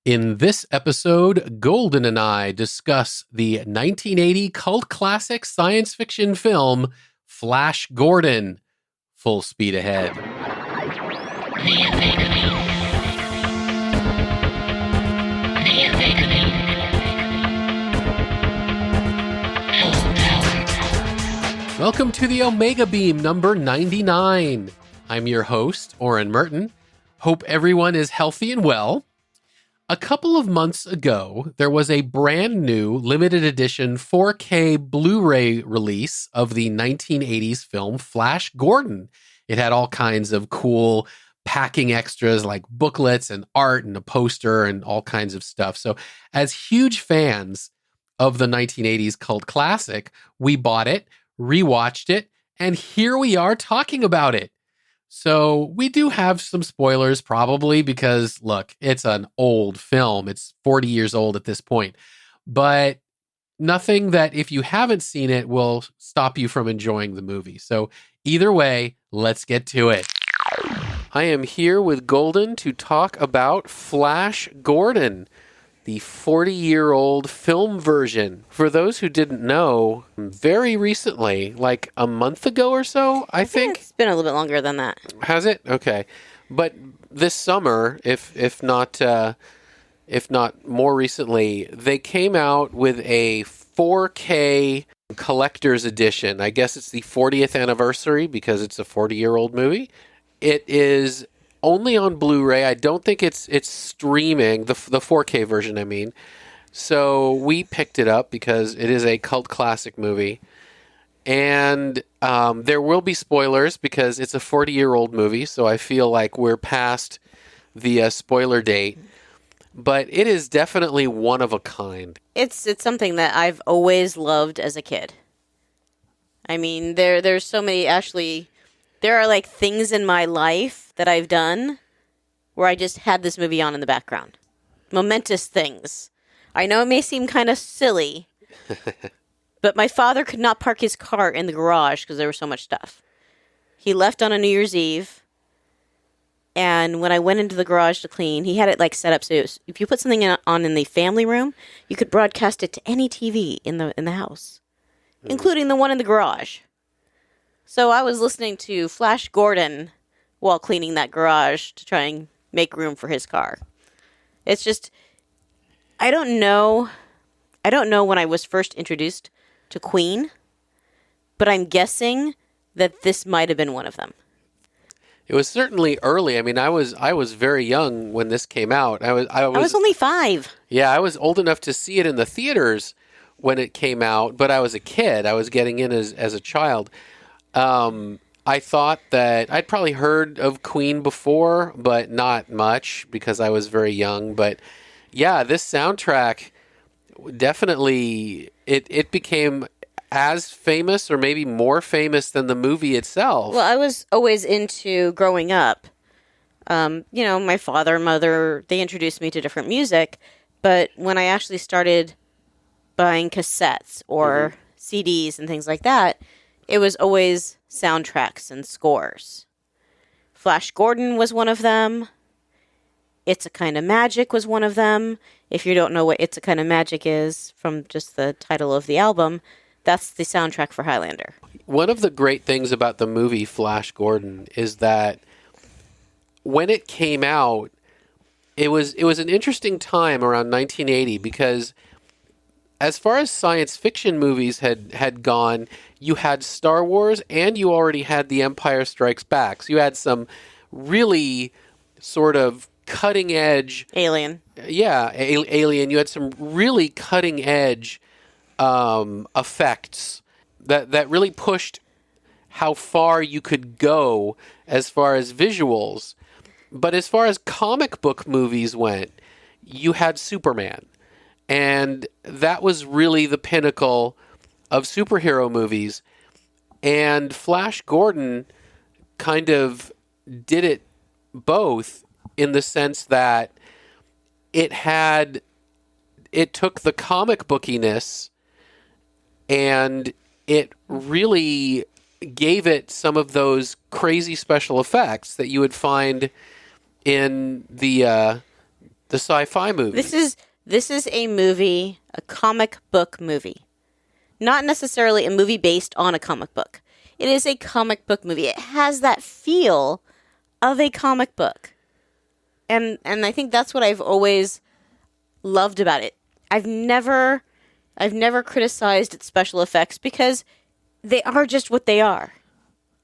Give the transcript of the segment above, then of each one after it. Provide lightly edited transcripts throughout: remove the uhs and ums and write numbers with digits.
In this episode, Golden and I discuss the 1980 cult classic science fiction film, Flash Gordon. Full speed ahead. Welcome to the Omega Beam number 99. I'm your host, Oren Merton. Hope everyone is healthy and well. A couple of months ago, there was a brand new limited edition 4K Blu-ray release of the 1980s film Flash Gordon. It had all kinds of cool packing extras like booklets and art and a poster and all kinds of stuff. So as huge fans of the 1980s cult classic, we bought it, rewatched it, and here we are talking about it. So we do have some spoilers probably because, look, it's an old film. It's 40 years old at this point. But nothing that if you haven't seen it will stop you from enjoying the movie. So either way, let's get to it. I am here with Golden to talk about Flash Gordon, the 40-year-old film version. For those who didn't know, very recently, like a month ago or so, I think. It's been a little bit longer than that. Has it? Okay. But this summer, if not more recently, they came out with a 4K collector's edition. I guess it's the 40th anniversary because it's a 40-year-old movie. It is only on Blu-ray. I don't think it's streaming, the 4K version, I mean. So we picked it up because it is a cult classic movie. And there will be spoilers because it's a 40-year-old movie, so I feel like we're past the spoiler date. But it is definitely one of a kind. It's something that I've always loved as a kid. I mean, there's so many, actually, there are like things in my life that I've done where I just had this movie on in the background. Momentous things. I know it may seem kind of silly, but my father could not park his car in the garage because there was so much stuff. He left on a New Year's Eve, and when I went into the garage to clean, he had it like set up so if you put something on in the family room, you could broadcast it to any TV in the house, including the one in the garage. So I was listening to Flash Gordon while cleaning that garage to try and make room for his car. It's just, I don't know when I was first introduced to Queen, but I'm guessing that this might have been one of them. It was certainly early. I mean, I was very young when this came out. I was only 5. Yeah, I was old enough to see it in the theaters when it came out, but I was a kid. I was getting in as a child. I thought that I'd probably heard of Queen before, but not much because I was very young. But yeah, this soundtrack definitely, it became as famous or maybe more famous than the movie itself. Well, I was always into growing up. My father and mother, they introduced me to different music. But when I actually started buying cassettes or CDs and things like that, it was always soundtracks and scores. Flash Gordon was one of them. It's a Kind of Magic was one of them. If you don't know what It's a Kind of Magic is from just the title of the album, that's the soundtrack for Highlander. One of the great things about the movie Flash Gordon is that when it came out, it was an interesting time around 1980 because as far as science fiction movies had gone, you had Star Wars and you already had The Empire Strikes Back. So you had some really sort of cutting edge... Alien. Yeah, Alien. You had some really cutting edge effects that really pushed how far you could go as far as visuals. But as far as comic book movies went, you had Superman. And that was really the pinnacle of superhero movies. And Flash Gordon kind of did it both in the sense that it took the comic bookiness and it really gave it some of those crazy special effects that you would find in the The sci-fi movie. This is a movie, a comic book movie. Not necessarily a movie based on a comic book. It is a comic book movie. It has that feel of a comic book. And I think that's what I've always loved about it. I've never criticized its special effects because they are just what they are.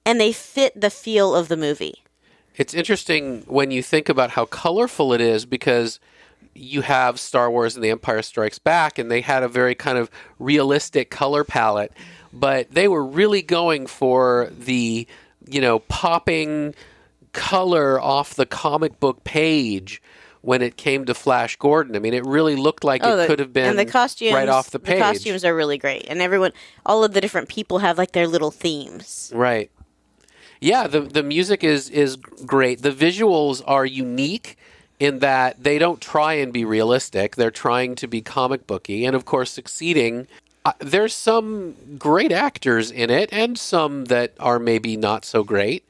And they fit the feel of the movie. It's interesting when you think about how colorful it is, because you have Star Wars and The Empire Strikes Back, and they had a very kind of realistic color palette, but they were really going for the, popping color off the comic book page when it came to Flash Gordon. I mean, it really looked like it could have been and the costumes, right off the page. The costumes are really great, and all of the different people have like their little themes. Right. Yeah, the music is great. The visuals are unique in that they don't try and be realistic. They're trying to be comic booky, and of course succeeding. There's some great actors in it, and some that are maybe not so great.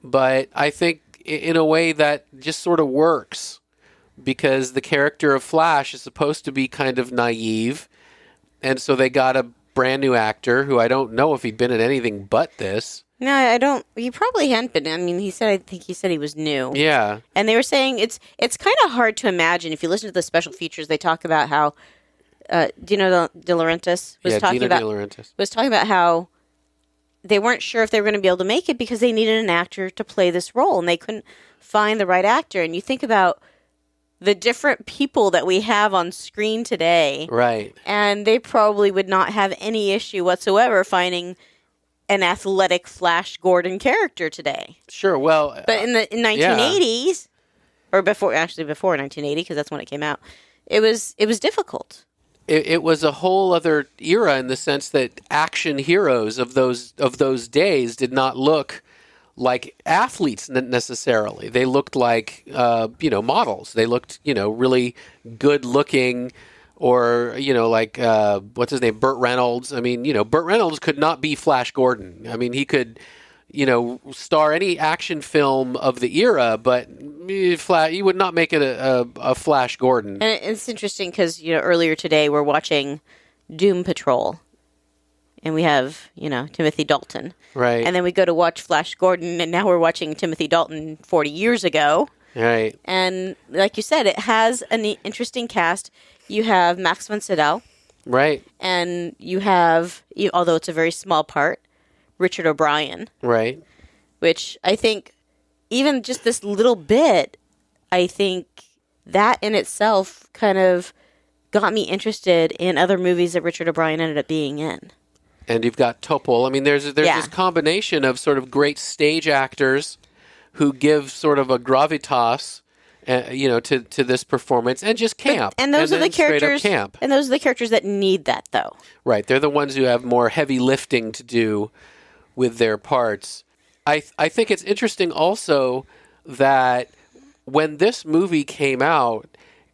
But I think in a way that just sort of works, because the character of Flash is supposed to be kind of naive, and so they got a brand new actor who I don't know if he'd been in anything but this. No, I don't. He probably hadn't been. I mean, I think he said he was new. Yeah. And they were saying it's kind of hard to imagine. If you listen to the special features, they talk about how Dino De Laurentiis was talking about. De Laurentiis was talking about how they weren't sure if they were going to be able to make it because they needed an actor to play this role, and they couldn't find the right actor. And you think about the different people that we have on screen today, right? And they probably would not have any issue whatsoever finding an athletic Flash Gordon character today. Sure, well... But in the 1980s, or before 1980, because that's when it came out, it was difficult. It was a whole other era in the sense that action heroes of those days did not look like athletes necessarily. They looked like, models. They looked, really good-looking... Or, like, what's his name, Burt Reynolds. I mean, Burt Reynolds could not be Flash Gordon. I mean, he could, star any action film of the era, but he would not make it a Flash Gordon. And it's interesting because, earlier today we're watching Doom Patrol. And we have, Timothy Dalton. Right. And then we go to watch Flash Gordon, and now we're watching Timothy Dalton 40 years ago. Right. And like you said, it has an interesting cast. You have Max von Sydow. Right. And you have, although it's a very small part, Richard O'Brien. Right. Which I think, even just this little bit, I think that in itself kind of got me interested in other movies that Richard O'Brien ended up being in. And you've got Topol. I mean, there's this combination of sort of great stage actors who give sort of a gravitas, to this performance, and just camp. And those are the characters. Camp. And those are the characters that need that, though. Right. They're the ones who have more heavy lifting to do with their parts. I think it's interesting also that when this movie came out,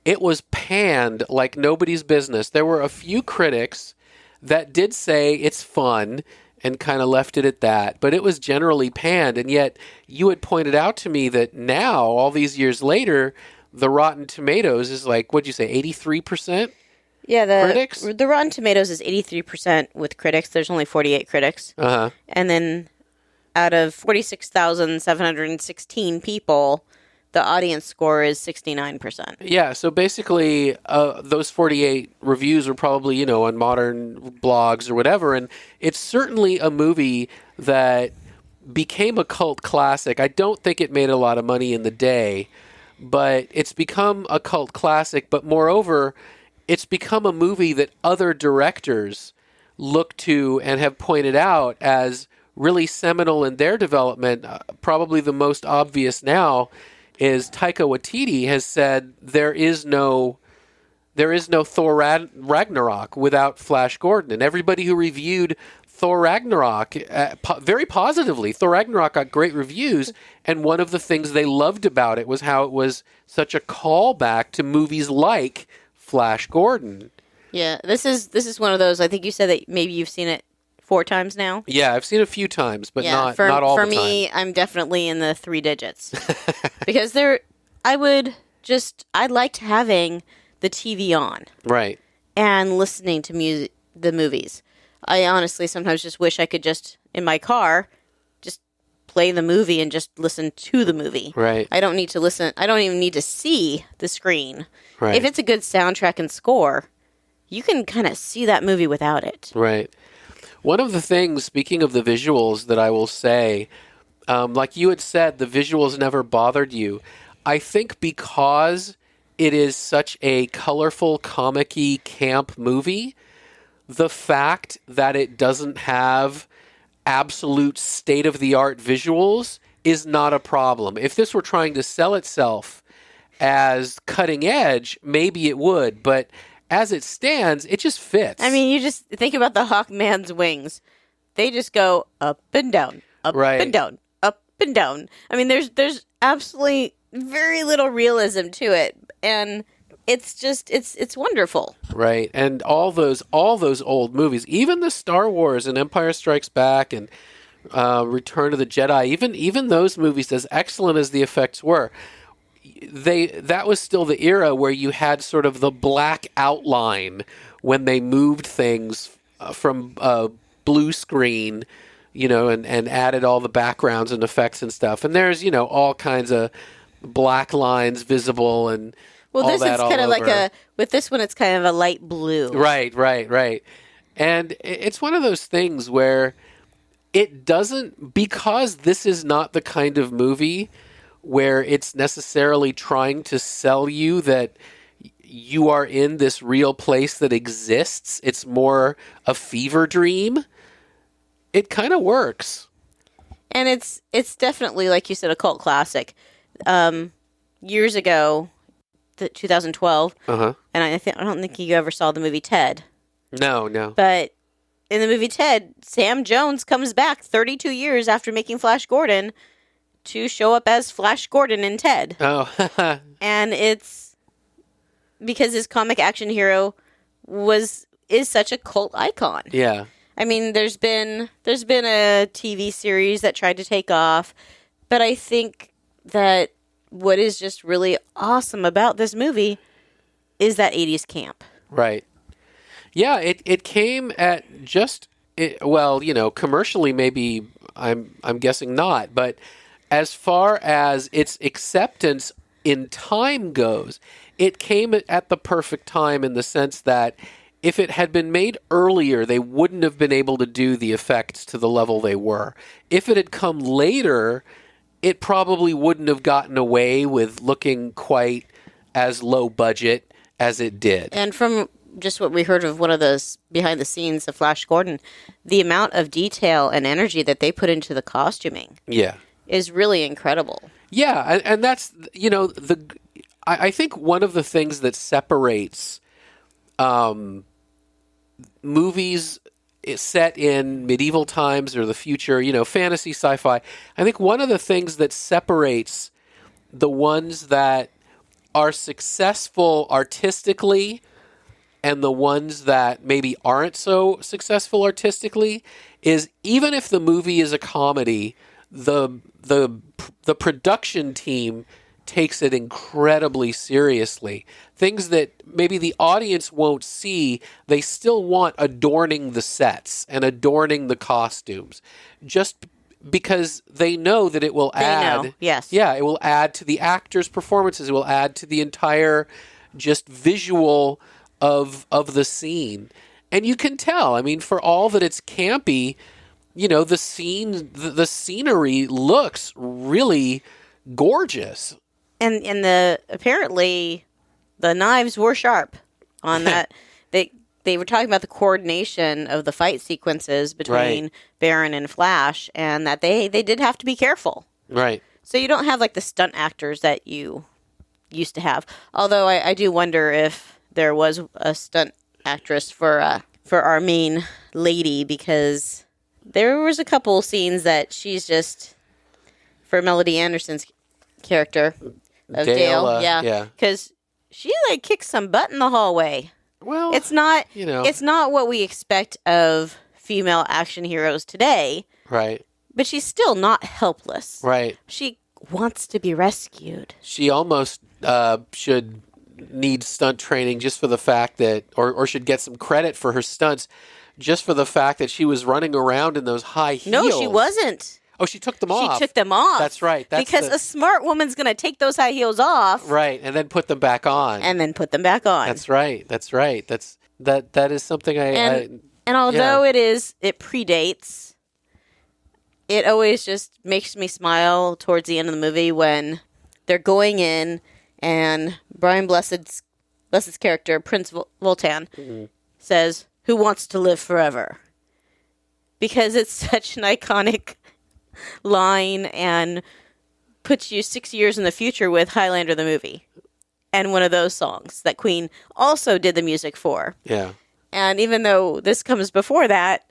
it was panned like nobody's business. There were a few critics that did say it's fun and kind of left it at that, but it was generally panned. And yet you had pointed out to me that now, all these years later, the Rotten Tomatoes is like, what'd you say, 83%? Yeah, critics? The Rotten Tomatoes is 83% with critics. There's only 48 critics. Uh-huh. And then out of 46,716 people, the audience score is 69%. Yeah, so basically those 48 reviews were probably, on modern blogs or whatever, and it's certainly a movie that became a cult classic. I don't think it made a lot of money in the day, but it's become a cult classic, but moreover, it's become a movie that other directors look to and have pointed out as really seminal in their development. Probably the most obvious now is Taika Waititi has said there is no Thor Ragnarok without Flash Gordon. And everybody who reviewed Thor Ragnarok very positively. Thor Ragnarok got great reviews, and one of the things they loved about it was how it was such a callback to movies like Flash Gordon. Yeah, this is one of those. I think you said that maybe you've seen it 4 times now. Yeah, I've seen it a few times, but not all the time. For me, I'm definitely in the 3 digits because I would I liked having the TV on Right. and listening to the movies. I honestly sometimes just wish I could just, in my car, just play the movie and just listen to the movie. Right. I don't need to listen. I don't even need to see the screen. Right. If it's a good soundtrack and score, you can kind of see that movie without it. Right. One of the things, speaking of the visuals, that I will say, like you had said, the visuals never bothered you. I think because it is such a colorful, comic-y camp movie, the fact that it doesn't have absolute state-of-the-art visuals is not a problem. If this were trying to sell itself as cutting edge, maybe it would, but as it stands, it just fits. I mean, you just think about the Hawkman's wings. They just go up and down, up Right. and down, up and down. I mean, there's absolutely very little realism to it, and it's just it's wonderful. Right. And all those old movies, even the Star Wars and Empire Strikes Back and Return of the Jedi, even those movies, as excellent as the effects were, that was still the era where you had sort of the black outline when they moved things from blue screen, and added all the backgrounds and effects and stuff. And there's, all kinds of black lines visible and Well, all this that is all kind of over. with this one, it's kind of a light blue. Right. And it's one of those things where it doesn't, because this is not the kind of movie where it's necessarily trying to sell you that you are in this real place that exists. It's more a fever dream. It kind of works. And it's definitely, like you said, a cult classic. Years ago, 2012, Uh-huh. and I don't think you ever saw the movie Ted. No. But in the movie Ted, Sam Jones comes back 32 years after making Flash Gordon to show up as Flash Gordon in Ted. Oh. And it's because his comic action hero is such a cult icon. Yeah. I mean, there's been a TV series that tried to take off, but I think that what is just really awesome about this movie is that 80s camp. Right. Yeah, it came at commercially maybe I'm guessing not, but as far as its acceptance in time goes, it came at the perfect time in the sense that if it had been made earlier, they wouldn't have been able to do the effects to the level they were. If it had come later, it probably wouldn't have gotten away with looking quite as low budget as it did. And from just what we heard of one of those behind the scenes of Flash Gordon, the amount of detail and energy that they put into the costuming is really incredible. Yeah, and that's, I think one of the things that separates movies set in medieval times or the future, fantasy, sci-fi, I think one of the things that separates the ones that are successful artistically and the ones that maybe aren't so successful artistically is even if the movie is a comedy, the production team takes it incredibly seriously. Things that maybe the audience won't see, they still want adorning the sets and adorning the costumes, just because they know that it will add. Yes. Yeah, it will add to the actors' performances. It will add to the entire just visual of the scene. And you can tell, I mean, for all that it's campy, the scenery looks really gorgeous. And apparently the knives were sharp on that. They were talking about the coordination of the fight sequences between Baron and Flash, and that they did have to be careful. Right. So you don't have like the stunt actors that you used to have. Although I do wonder if there was a stunt actress for our main lady, because there was a couple scenes that she's just, for Melody Anderson's character of Dale, yeah, because she like kicks some butt in the hallway. Well, it's not what we expect of female action heroes today. Right. But she's still not helpless. Right. She wants to be rescued. She almost should need stunt training just for the fact that, or should get some credit for her stunts just for the fact that she was running around in those high heels. No, she wasn't. Oh, she took them off. She took them off. That's right. Because a smart woman's going to take those high heels off. Right, and then put them back on. That's right. That is something And although it predates, it always just makes me smile towards the end of the movie when they're going in and Brian Blessed's character, Prince Voltan, says, "Who wants to live forever?" Because it's such an iconic line and puts you 6 years in the future with Highlander the movie and one of those songs that Queen also did the music for. Yeah. And even though this comes before that,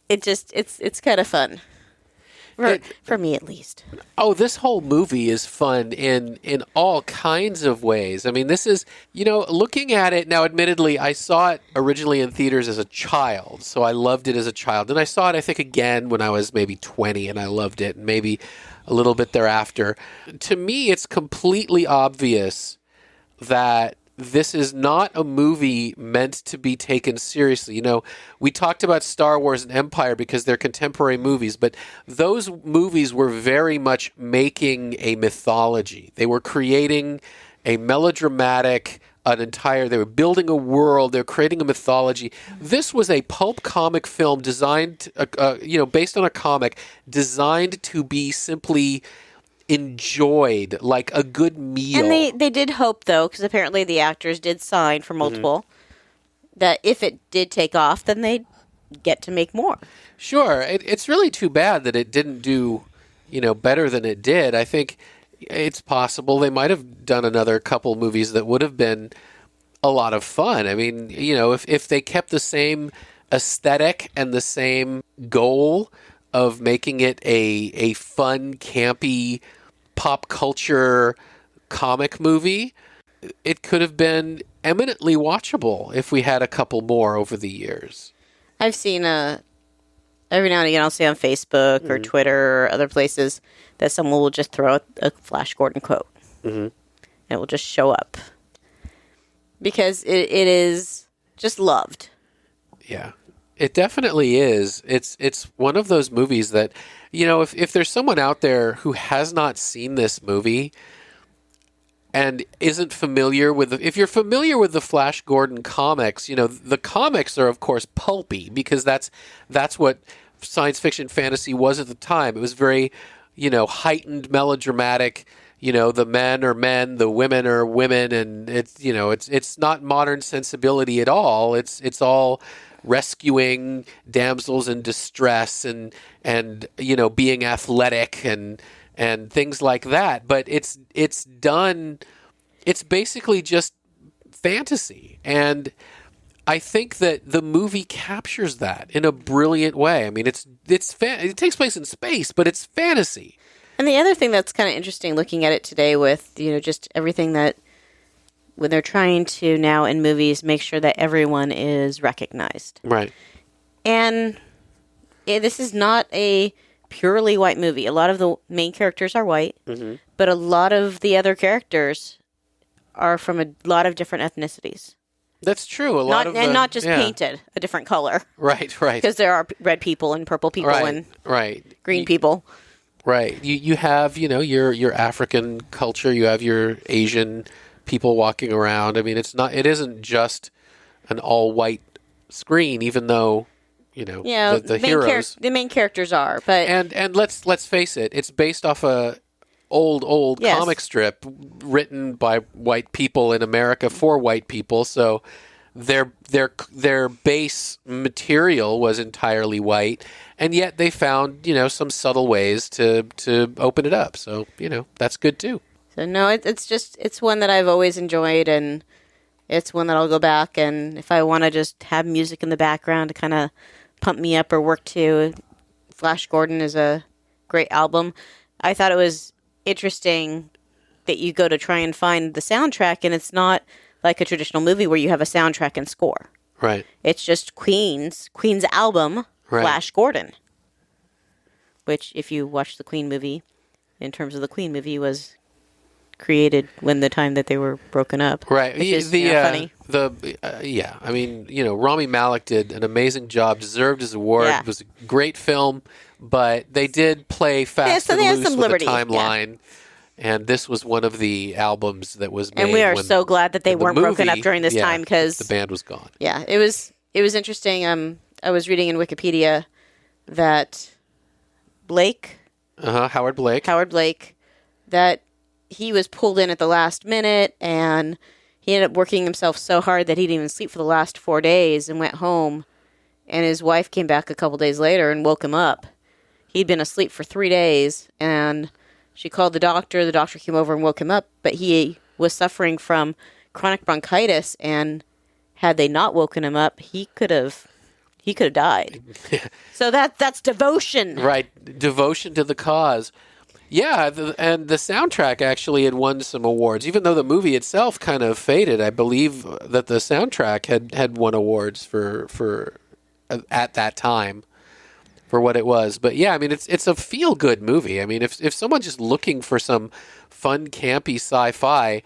it's kind of fun. For me, at least. Oh, this whole movie is fun in all kinds of ways. I mean, this is, looking at it now, admittedly, I saw it originally in theaters as a child, so I loved it as a child. And I saw it, I think, again when I was maybe 20, and I loved it, and maybe a little bit thereafter. To me, it's completely obvious that this is not a movie meant to be taken seriously. We talked about Star Wars and Empire because they're contemporary movies, but those movies were very much making a mythology. They were creating a melodramatic, they were building a world, they're creating a mythology. This was a pulp comic film designed, based on a comic, designed to be simply enjoyed like a good meal. And they did hope, though, because apparently the actors did sign for multiple, that if it did take off, then they'd get to make more. Sure. It's really too bad that it didn't do, better than it did. I think it's possible they might have done another couple movies that would have been a lot of fun. I mean, if they kept the same aesthetic and the same goal of making it a fun, campy, pop culture comic movie, it could have been eminently watchable if we had a couple more over the years. I've seen every now and again I'll see on Facebook or Twitter or other places that someone will just throw out a Flash Gordon quote. And it will just show up. Because it is just loved. Yeah. It definitely is. It's one of those movies that, if there's someone out there who has not seen this movie and isn't familiar with if you're familiar with the Flash Gordon comics, the comics are of course pulpy because that's what science fiction fantasy was at the time. It was very, heightened, melodramatic. The men are men, the women are women, and it's not modern sensibility at all. It's all rescuing damsels in distress and being athletic and things like that. But it's basically just fantasy. And I think that the movie captures that in a brilliant way. I mean, it takes place in space, but it's fantasy. And the other thing that's kind of interesting looking at it today with, just everything that when they're trying to now in movies make sure that everyone is recognized. Right. And this is not a purely white movie. A lot of the main characters are white, but a lot of the other characters are from a lot of different ethnicities. That's true. Not just painted a different color. Right. Because there are red people and purple people and green people. Right. You have, your African culture, you have your Asian people walking around. I mean, it isn't just an all white screen, even though, the heroes. The main characters are, but and let's face it, it's based off a old comic strip written by white people in America for white people, so their base material was entirely white, and yet they found some subtle ways to open it up. So that's good too. So no, it's one that I've always enjoyed, and it's one that I'll go back and if I want to just have music in the background to kind of pump me up or work to, Flash Gordon is a great album. I thought it was interesting that you go to try and find the soundtrack, and it's not like a traditional movie where you have a soundtrack and score. Right. It's just Queen's album, Flash Gordon, which if you watch the Queen movie, in terms of the Queen movie, was created when the time that they were broken up. Right. Which is, funny. Yeah. I mean, Rami Malek did an amazing job, deserved his award. Yeah. It was a great film, but they did play fast so and they had loose some with liberty, the timeline. And this was one of the albums that was made. And we are so glad that they weren't broken up during this time because the band was gone. Yeah, it was interesting. I was reading in Wikipedia that Howard Blake, that he was pulled in at the last minute, and he ended up working himself so hard that he didn't even sleep for the last 4 days and went home. And his wife came back a couple days later and woke him up. He'd been asleep for 3 days, and she called the doctor. The doctor came over and woke him up, but he was suffering from chronic bronchitis, and had they not woken him up, he could have died. So that's devotion. Right, devotion to the cause. Yeah, and the soundtrack actually had won some awards, even though the movie itself kind of faded. I believe that the soundtrack had won awards for at that time for what it was. But yeah, I mean, it's a feel-good movie. I mean, if someone's just looking for some fun, campy sci-fi,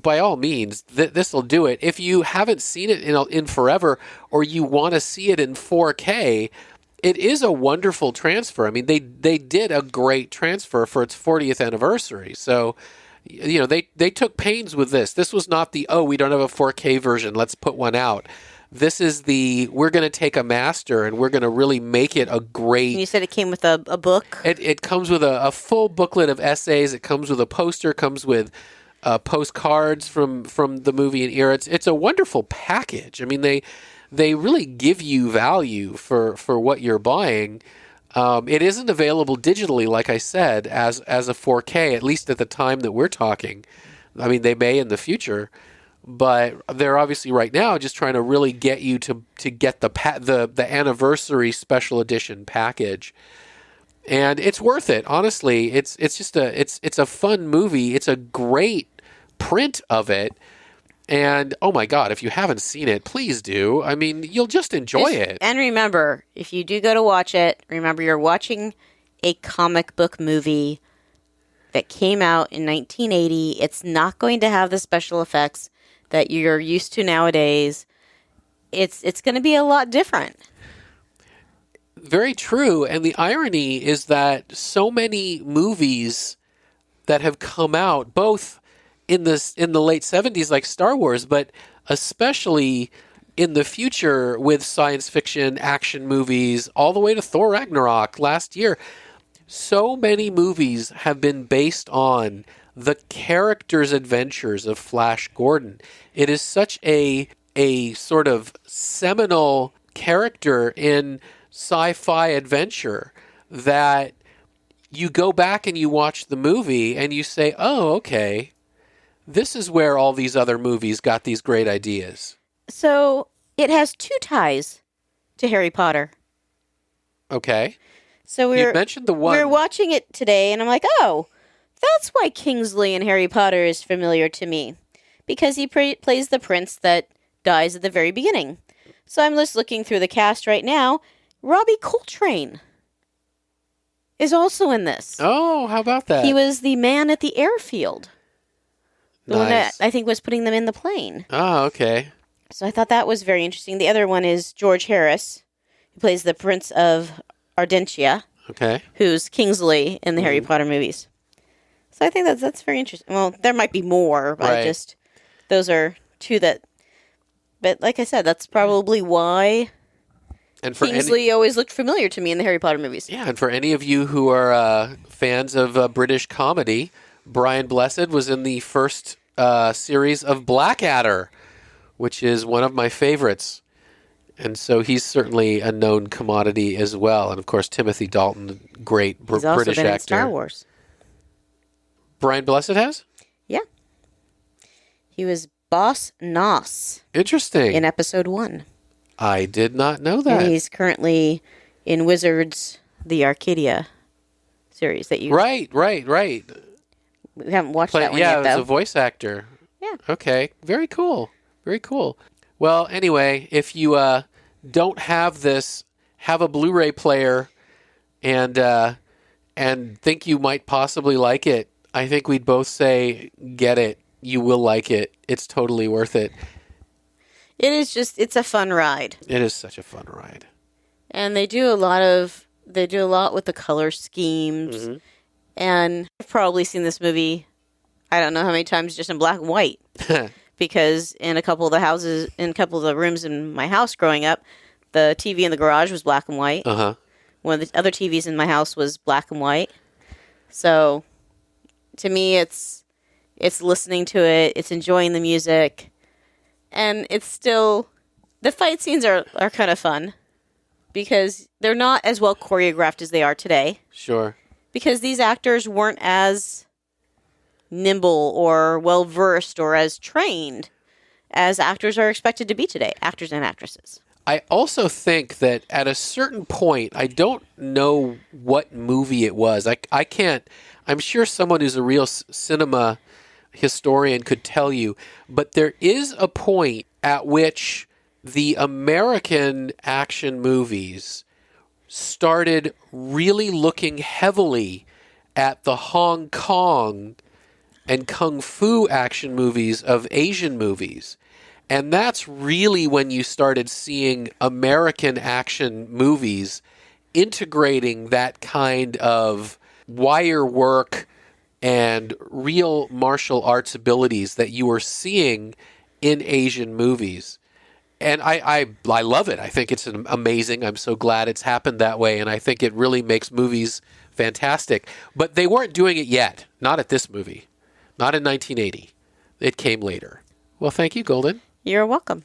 by all means, this will do it. If you haven't seen it in forever, or you want to see it in 4K, it is a wonderful transfer. I mean, they did a great transfer for its 40th anniversary. So, they took pains with this. This was not we don't have a 4K version, let's put one out. This is we're going to take a master and we're going to really make it a great... And you said it came with a book? It comes with a full booklet of essays. It comes with a poster, comes with postcards from the movie and era. It's a wonderful package. I mean, they really give you value for what you're buying. It isn't available digitally, like I said, as a 4K, at least at the time that we're talking. I mean, they may in the future, but they're obviously right now just trying to really get you to get the anniversary special edition package. And it's worth it, honestly. It's just it's a fun movie. It's a great print of it. And, oh my God, if you haven't seen it, please do. I mean, you'll just enjoy it. And remember, if you do go to watch it, remember you're watching a comic book movie that came out in 1980. It's not going to have the special effects that you're used to nowadays. It's going to be a lot different. Very true. And the irony is that so many movies that have come out, both in the late 70s like Star Wars, but especially in the future with science fiction action movies all the way to Thor Ragnarok last year, so many movies have been based on the character's adventures of Flash Gordon. It is such a sort of seminal character in sci-fi adventure that you go back and you watch the movie and you say, oh, okay, this is where all these other movies got these great ideas. So it has 2 ties to Harry Potter. Okay. So you mentioned the one. We're watching it today, and I'm like, oh, that's why Kingsley in Harry Potter is familiar to me. Because he plays the prince that dies at the very beginning. So I'm just looking through the cast right now. Robbie Coltrane is also in this. Oh, how about that? He was the man at the airfield. The one that Nice. I think was putting them in the plane. Oh, okay. So I thought that was very interesting. The other one is George Harris, who plays the Prince of Ardentia, Okay. who's Kingsley in the Harry Potter movies. So I think that's very interesting. Well, there might be more, but Right. those are 2 that... But like I said, that's probably why And for Kingsley always looked familiar to me in the Harry Potter movies. Yeah, and for any of you who are fans of British comedy, Brian Blessed was in the first series of Blackadder, which is one of my favorites. And so he's certainly a known commodity as well. And of course, Timothy Dalton, great He's also British been actor. in Star Wars. Brian Blessed has? Yeah. He was Boss Noss Interesting. in episode 1. I did not know that. And he's currently in Wizards, the Arcadia series that you... Right. We haven't watched that one Yeah, yet, as though. a voice actor. Yeah. Okay. Very cool. Very cool. Well, anyway, if you don't have this, have a Blu-ray player and think you might possibly like it, I think we'd both say, get it. You will like it. It's totally worth it. It's a fun ride. It is such a fun ride. And they do a lot with the color schemes. Mm-hmm. And I've probably seen this movie, I don't know how many times, just in black and white. Because in a couple of the rooms in my house growing up, the TV in the garage was black and white. Uh-huh. One of the other TVs in my house was black and white. So to me, it's listening to it, it's enjoying the music, and it's still, the fight scenes are kind of fun because they're not as well choreographed as they are today. Sure. Because these actors weren't as nimble or well versed or as trained as actors are expected to be today, actors and actresses. I also think that at a certain point, I don't know what movie it was. I can't, I'm sure someone who's a real cinema historian could tell you, but there is a point at which the American action movies started really looking heavily at the Hong Kong and Kung Fu action movies of Asian movies. And that's really when you started seeing American action movies integrating that kind of wire work and real martial arts abilities that you were seeing in Asian movies. And I love it. I think it's amazing. I'm so glad it's happened that way. And I think it really makes movies fantastic. But they weren't doing it yet. Not at this movie. Not in 1980. It came later. Well, thank you, Golden. You're welcome.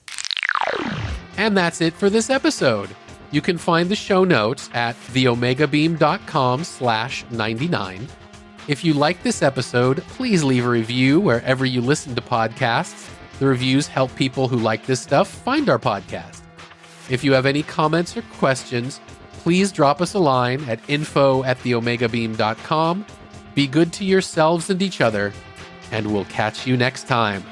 And that's it for this episode. You can find the show notes at theomegabeam.com/99. If you like this episode, please leave a review wherever you listen to podcasts. The reviews help people who like this stuff find our podcast. If you have any comments or questions, please drop us a line at info@theomegabeam.com. Be good to yourselves and each other, and we'll catch you next time.